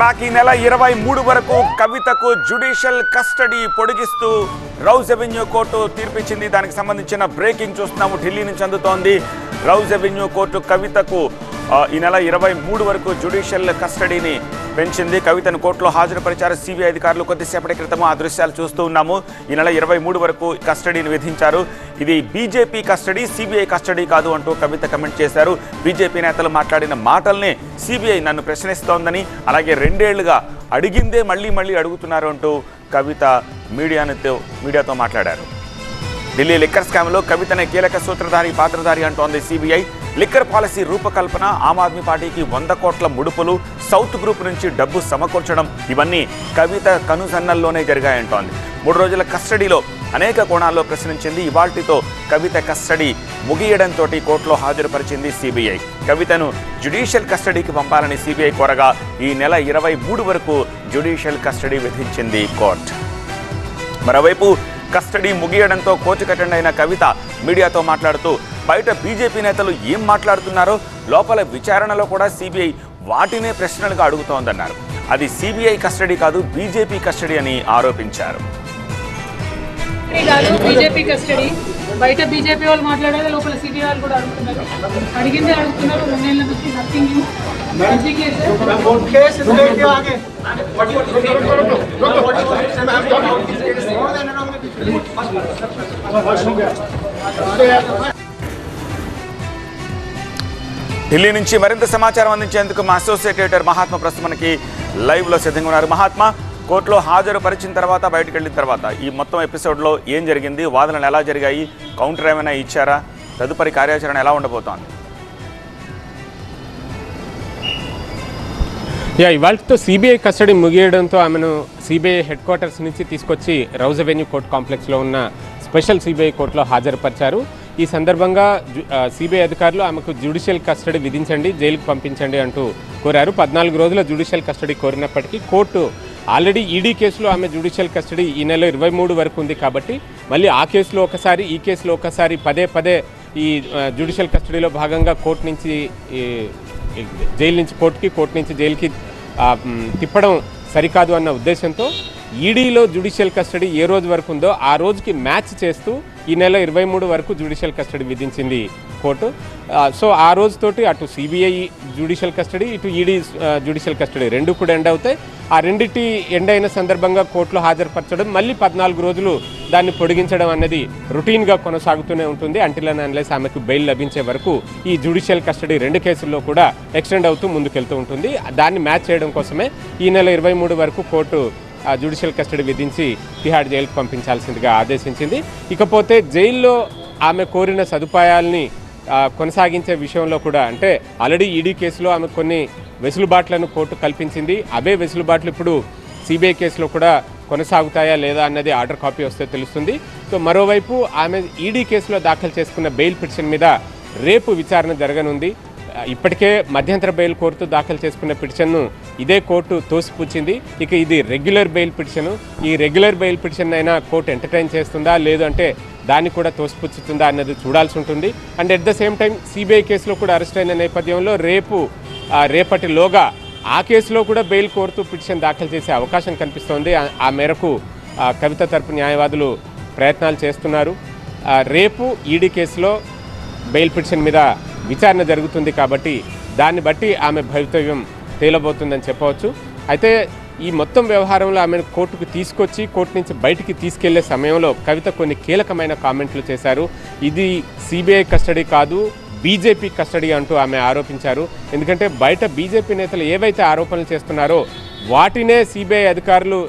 ఈ నెల 23 వరకు కవితకు జ్యుడిషియల్ కస్టడీ పొడిగిస్తూ రౌజ్ అవెన్యూ కోర్టు తీర్పిచ్చింది. దానికి సంబంధించిన బ్రేకింగ్ చూస్తున్నాము. ఢిల్లీ నుంచి అందుతోంది. రౌజ్ అవెన్యూ కోర్టు కవితకు ఈ నెల 23 వరకు జ్యుడిషియల్ కస్టడీని పెంచింది. కవితను కోర్టులో హాజరుపరిచారు సిబిఐ అధికారులు. కొద్దిసేపటి క్రితం ఆ దృశ్యాలు చూస్తూ ఉన్నాము. ఈ నెల 23 వరకు కస్టడీని విధించారు. ఇది బీజేపీ కస్టడీ, సిబిఐ కస్టడీ కాదు అంటూ కవిత కమెంట్ చేశారు. బీజేపీ నేతలు మాట్లాడిన మాటల్ని సిబిఐ నన్ను ప్రశ్నిస్తోందని, అలాగే 2 ఏళ్లుగా అడిగిందే మళ్ళీ అడుగుతున్నారు అంటూ కవిత మీడియాతో మాట్లాడారు. ఢిల్లీ లిక్కర్ స్కామ్లో కవితనే కీలక పాత్రధారి అంటోంది సిబిఐ. లిక్కర్ పాలసీ రూపకల్పన, ఆమ్ ఆద్మీ పార్టీకి 100 కోట్ల ముడుపులు, సౌత్ గ్రూప్ నుంచి డబ్బు సమకూర్చడం, ఇవన్నీ కవిత కనుసన్నల్లోనే జరిగాయంటోంది. 3 రోజుల కస్టడీలో అనేక కోణాల్లో ప్రశ్నించింది. ఇవాల్టితో కవిత కస్టడీ ముగియడంతో కోర్టులో హాజరుపరిచింది సిబిఐ. కవితను జ్యుడిషియల్ కస్టడీకి పంపాలని సిబిఐ కోరగా ఈ నెల 23 వరకు జ్యుడిషియల్ కస్టడీ విధించింది కోర్టు. మరోవైపు కస్టడీ ముగియడంతో కోర్టు అటెండ్ అయిన కవిత మీడియాతో మాట్లాడుతూ, బయట బీజేపీ నేతలు ఏం మాట్లాడుతున్నారో లోపల విచారణలో కూడా సిబిఐ వాటినే ప్రశ్నలుగా అడుగుతోందన్నారు. అది సిబిఐ కస్టడీ కాదు, బీజేపీ కస్టడీ అని ఆరోపించారు. బీజేపీ కస్టడీ బయట బీజేపీ వాళ్ళు మాట్లాడారు, లోపల సిబిఐ వాళ్ళు కూడా అడుగుతున్నారు. అడిగిందే అడుగుతున్నారు. 2 ఏళ్ల నుంచి నథింగ్ న్యూ. ఢిల్లీ నుంచి మరింత సమాచారం అందించేందుకు మా అసోసియేట్ ఎడిటర్ మహాత్మ ప్రస్తుతం మనకి లైవ్లో సిద్ధంగా ఉన్నారు. మహాత్మ, కోర్టులో హాజరుపరిచిన తర్వాత బయటకు వెళ్ళిన తర్వాత ఈ మొత్తం ఎపిసోడ్లో ఏం జరిగింది? వాదనలు ఎలా జరిగాయి? కౌంటర్ ఏమైనా ఇచ్చారా? తదుపరి కార్యాచరణ ఎలా ఉండబోతోంది? ఇవాళతో సిబిఐ కస్టడీ ముగియడంతో ఆమెను సిబిఐ హెడ్ క్వార్టర్స్ నుంచి తీసుకొచ్చి రౌజ్ అవెన్యూ కోర్ట్ కాంప్లెక్స్లో ఉన్న స్పెషల్ సిబిఐ కోర్టులో హాజరుపరిచారు. ఈ సందర్భంగా సిబిఐ అధికారులు ఆమెకు జ్యుడిషియల్ కస్టడీ విధించండి, జైలుకు పంపించండి అంటూ కోరారు. 14 రోజుల జ్యుడిషియల్ కస్టడీ కోరినప్పటికీ కోర్టు ఆల్రెడీ ఈడీ కేసులో ఆమె జ్యుడిషియల్ కస్టడీ ఈ నెల 23 వరకు ఉంది కాబట్టి మళ్ళీ ఆ కేసులో ఒకసారి, ఈ కేసులో ఒకసారి పదే ఈ జ్యుడిషియల్ కస్టడీలో భాగంగా కోర్టు నుంచి జైలు నుంచి కోర్టుకి, కోర్టు నుంచి జైలుకి తిప్పడం సరికాదు అన్న ఉద్దేశంతో ఈడీలో జ్యుడిషియల్ కస్టడీ ఏ రోజు వరకు ఉందో ఆ రోజుకి మ్యాచ్ చేస్తూ ఈ నెల 23 వరకు జ్యుడిషియల్ కస్టడీ విధించింది కోర్టు. సో ఆ రోజుతోటి అటు సిబిఐ జ్యుడిషియల్ కస్టడీ, ఇటు ఈడీ జ్యుడిషియల్ కస్టడీ రెండు కూడా ఎండ్ అవుతాయి. ఆ రెండింటి ఎండ్ అయిన సందర్భంగా కోర్టులో హాజరుపరచడం, మళ్ళీ 14 రోజులు దాన్ని పొడిగించడం అనేది రొటీన్గా కొనసాగుతూనే ఉంటుంది. అంటిల్ అండ్ అన్లెస్ ఆమెకు బెయిల్ లభించే వరకు ఈ జ్యుడిషియల్ కస్టడీ 2 కేసుల్లో కూడా ఎక్స్టెండ్ అవుతూ ముందుకెళ్తూ ఉంటుంది. దాన్ని మ్యాచ్ చేయడం కోసమే ఈ నెల 23 వరకు కోర్టు జ్యుడిషియల్ కస్టడీ విధించి తిహాడ్ జైలుకు పంపించాల్సిందిగా ఆదేశించింది. ఇకపోతే జైల్లో ఆమె కోరిన సదుపాయాల్ని కొనసాగించే విషయంలో కూడా, అంటే ఆల్రెడీ ఈడీ కేసులో ఆమె కొన్ని వెసులుబాట్లను కోర్టు కల్పించింది. అవే వెసులుబాట్లు ఇప్పుడు సిబిఐ కేసులో కూడా కొనసాగుతాయా లేదా అన్నది ఆర్డర్ కాపీ వస్తే తెలుస్తుంది. సో మరోవైపు ఆమె ఈడీ కేసులో దాఖలు చేసుకున్న బెయిల్ పిటిషన్ మీద రేపు విచారణ జరగనుంది. ఇప్పటికే మధ్యంతర బెయిల్ కోర్టు దాఖలు చేసుకున్న పిటిషన్ను ఇదే కోర్టు తోసిపుచ్చింది. ఇక ఇది రెగ్యులర్ బెయిల్ పిటిషన్. ఈ రెగ్యులర్ బెయిల్ పిటిషన్ అయినా కోర్టు ఎంటర్టైన్ చేస్తుందా, లేదు అంటే దాన్ని కూడా తోసిపుచ్చుతుందా అన్నది చూడాల్సి ఉంటుంది. And at the same time CBI కేసులో కూడా అరెస్ట్ అయిన నేపథ్యంలో రేపటిలోగా ఆ కేసులో కూడా బెయిల్ కోరుతూ పిటిషన్ దాఖలు చేసే అవకాశం కనిపిస్తోంది. ఆ మేరకు కవిత తరపు న్యాయవాదులు ప్రయత్నాలు చేస్తున్నారు. రేపు ఈడీ కేసులో బెయిల్ పిటిషన్ మీద విచారణ జరుగుతుంది కాబట్టి దాన్ని బట్టి ఆమె భవితవ్యం తేలబోతుందని చెప్పవచ్చు. అయితే ఈ మొత్తం వ్యవహారంలో ఆమెను కోర్టుకు తీసుకొచ్చి కోర్టు నుంచి బయటికి తీసుకెళ్లే సమయంలో కవిత కొన్ని కీలకమైన కామెంట్లు చేశారు. ఇది సిబిఐ కస్టడీ కాదు, బీజేపీ కస్టడీ అంటూ ఆమె ఆరోపించారు. ఎందుకంటే బయట బీజేపీ నేతలు ఏవైతే ఆరోపణలు చేస్తున్నారో వాటినే సిబిఐ అధికారులు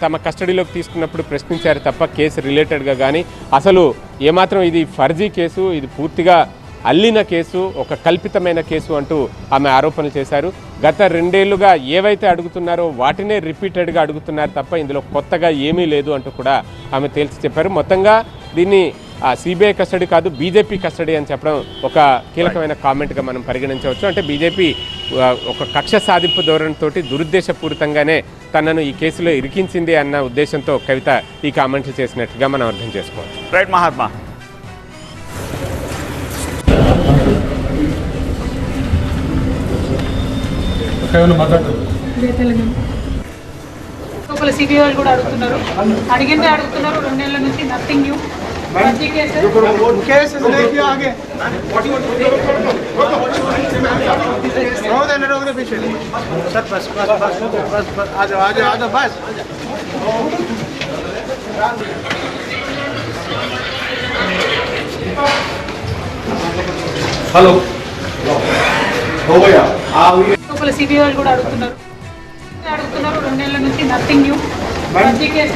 తమ కస్టడీలోకి తీసుకున్నప్పుడు ప్రశ్నించారు తప్ప కేసు రిలేటెడ్గా కానీ అసలు ఏమాత్రం ఇది ఫర్జీ కేసు, ఇది పూర్తిగా అల్లిన కేసు, ఒక కల్పితమైన కేసు అంటూ ఆమె ఆరోపణలు చేశారు. గత 2 ఏళ్లుగా ఏవైతే అడుగుతున్నారో వాటినే రిపీటెడ్గా అడుగుతున్నారు తప్ప ఇందులో కొత్తగా ఏమీ లేదు అంటూ కూడా ఆమె తేల్చి చెప్పారు. మొత్తంగా దీన్ని సిబిఐ కస్టడీ కాదు, బీజేపీ కస్టడీ అని చెప్పడం ఒక కీలకమైన కామెంట్గా మనం పరిగణించవచ్చు. అంటే బీజేపీ ఒక కక్ష సాధింపు ధోరణితో దురుద్దేశపూరితంగానే తనను ఈ కేసులో ఇరికించింది అన్న ఉద్దేశంతో కవిత ఈ కామెంట్లు చేసినట్టుగా మనం అర్థం చేసుకోవచ్చు. రైట్ మహాత్మా. మాట్లాడుతుంది ఇదే తెలంగాణ. లోపల సిబిఐ వాళ్ళు కూడా అడుగుతున్నారు, అడిగిందే అడుగుతున్నారు. 2 నెలల నుంచి nothing new. Farzi case hello हो गया లోపల సిబిఐ వాళ్ళు కూడా అడుగుతున్నారు, 2 నెలల నుంచి నథింగ్ న్యూ. ఫర్జీ కేసు